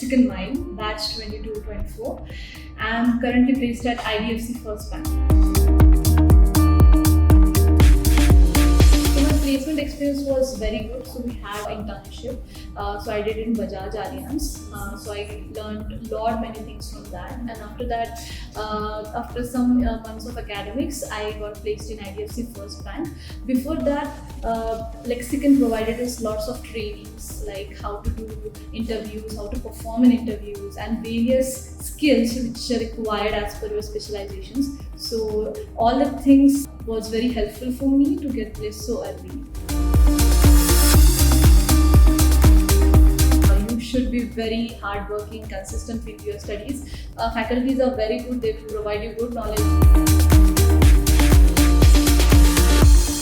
Lexicon MILE, batch 22-24. I'm currently placed at IDFC First Bank. So my placement experience was very good. So we had internship. So I did in Bajaj Allianz. So I learned many things from that. And after that, after some months of academics, I got placed in IDFC First Bank. Before that, Lexicon provided us lots of trainings like how to do interviews, how to perform in interviews, and various skills which are required as per your specializations. So all the things was very helpful for me to get placed so early. You should be very hardworking, consistent with your studies. Faculties are very good, they provide you good knowledge.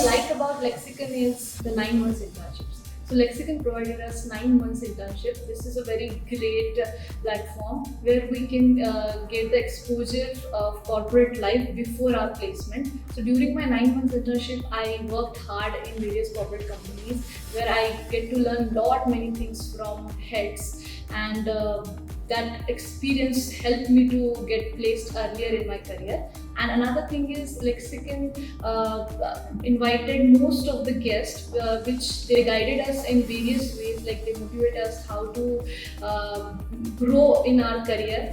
Like about Lexicon is the 9 months internships. So Lexicon provided us 9 months internship. This is a very great platform where we can get the exposure of corporate life before our placement. So during my 9 months internship, I worked hard in various corporate companies where I get to learn many things from heads, and that experience helped me to get placed earlier in my career. And another thing is Lexicon invited most of the guests, which they guided us in various ways, like they motivate us how to grow in our career.